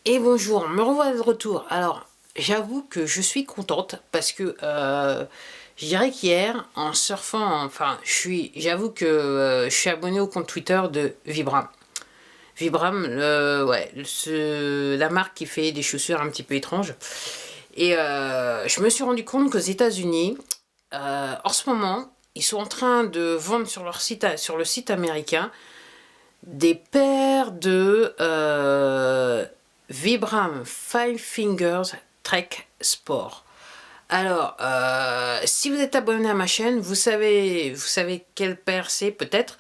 Et bonjour, me revoilà de retour. Alors, j'avoue que je suis contente parce que je dirais qu'hier, en surfant, enfin, j'avoue que je suis abonné au compte Twitter de Vibram. Vibram, ouais, la marque qui fait des chaussures un petit peu étranges. Et je me suis rendu compte qu'aux États-Unis, en ce moment, ils sont en train de vendre sur leur site, sur le site américain, des paires de Vibram Five Fingers Trek Sport. Alors, si vous êtes abonné à ma chaîne, vous savez quelle paire c'est peut-être.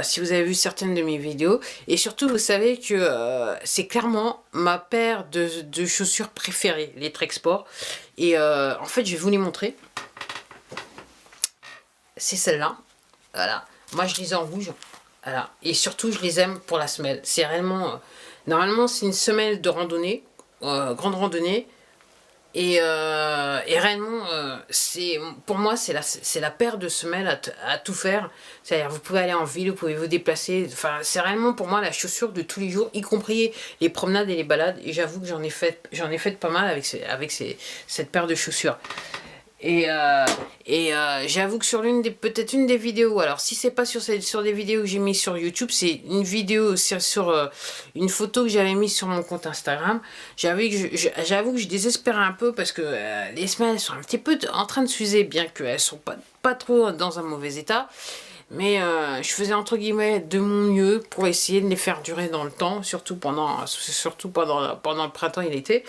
Si vous avez vu certaines de mes vidéos. Et surtout, vous savez que c'est clairement ma paire de chaussures préférées, les Trek Sport. Et en fait, je vais vous les montrer. C'est celle-là. Voilà. Moi, je les ai en rouge. Voilà. Et surtout, je les aime pour la semelle. C'est réellement... normalement, c'est une semelle de randonnée. Grande randonnée. Et réellement, pour moi, c'est la paire de semelles à tout faire. C'est-à-dire, vous pouvez aller en ville, vous pouvez vous déplacer. Enfin, c'est réellement pour moi la chaussure de tous les jours, y compris les promenades et les balades. Et j'avoue que j'en ai fait pas mal avec cette paire de chaussures. Et j'avoue que sur peut-être une des vidéos, alors si c'est pas sur des vidéos que j'ai mis sur YouTube, c'est une vidéo sur une photo que j'avais mise sur mon compte Instagram. J'avoue que je désespérais un peu parce que les semelles sont un petit peu en train de s'user, bien qu'elles sont pas trop dans un mauvais état. Mais je faisais entre guillemets de mon mieux pour essayer de les faire durer dans le temps, surtout pendant le printemps et l'été.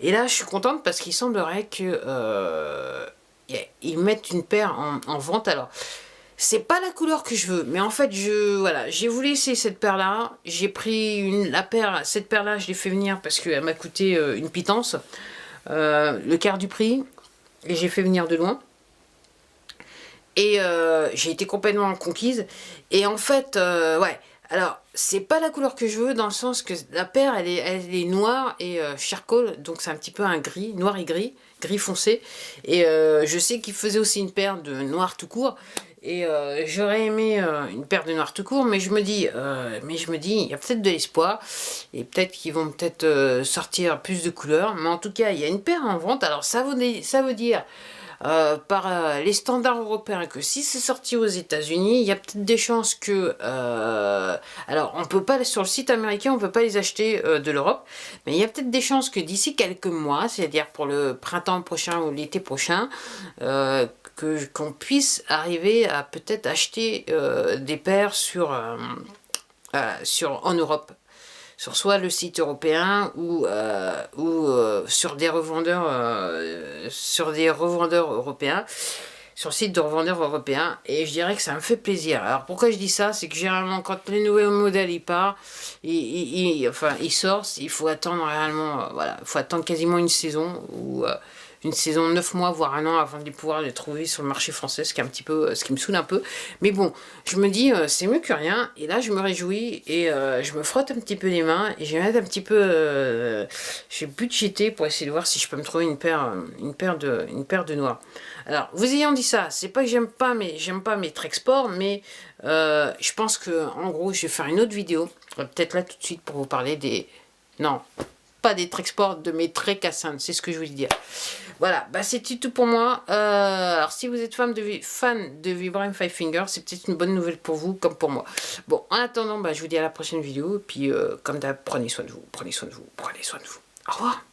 Et là, je suis contente parce qu'il semblerait que ils mettent une paire en vente. Alors, c'est pas la couleur que je veux, mais en fait, voilà, j'ai voulu essayer cette paire-là. J'ai pris cette paire-là, je l'ai fait venir parce qu'elle m'a coûté une pitance, le quart du prix, et j'ai fait venir de loin. Et j'ai été complètement conquise. Et en fait, ouais, alors, c'est pas la couleur que je veux, dans le sens que la paire, elle est noire et charcoal, donc c'est un petit peu un gris, noir et gris foncé. Et je sais qu'il faisait aussi une paire de noir tout court. Et j'aurais aimé une paire de noir tout court, mais je me dis, il y a peut-être de l'espoir. Et peut-être qu'ils vont sortir plus de couleurs. Mais en tout cas, il y a une paire en vente. Alors, ça veut dire par les standards européens que si c'est sorti aux États-Unis, il y a peut-être des chances que... alors, on peut pas, sur le site américain, on peut pas les acheter de l'Europe, mais il y a peut-être des chances que d'ici quelques mois, c'est-à-dire pour le printemps prochain ou l'été prochain, qu'on puisse arriver à peut-être acheter des paires en Europe, sur soit le site européen ou sur des revendeurs européens, sur le site de revendeurs européens. Et je dirais que ça me fait plaisir. Alors pourquoi je dis ça, c'est que généralement quand les nouveaux modèles ils sortent, il faut attendre réellement, voilà, il faut attendre quasiment une saison ou une saison 9 mois, voire un an avant de pouvoir les trouver sur le marché français, ce qui me saoule un peu. Mais bon, je me dis, c'est mieux que rien. Et là, je me réjouis et je me frotte un petit peu les mains et je vais mettre un petit peu, je vais budgéter pour essayer de voir si je peux me trouver une paire de noix. Alors, vous ayant dit ça, c'est pas que j'aime pas mes Trek Sport, mais je pense que, en gros, je vais faire une autre vidéo, peut-être là tout de suite pour vous parler des... Non, pas des Trek Sport, de mes Trek Ascent, c'est ce que je voulais dire. Voilà, bah c'est tout pour moi. Alors si vous êtes fan de Vibram Five Fingers, c'est peut-être une bonne nouvelle pour vous comme pour moi. Bon, en attendant, bah, je vous dis à la prochaine vidéo. Et puis, comme d'hab, prenez soin de vous, prenez soin de vous, prenez soin de vous. Au revoir.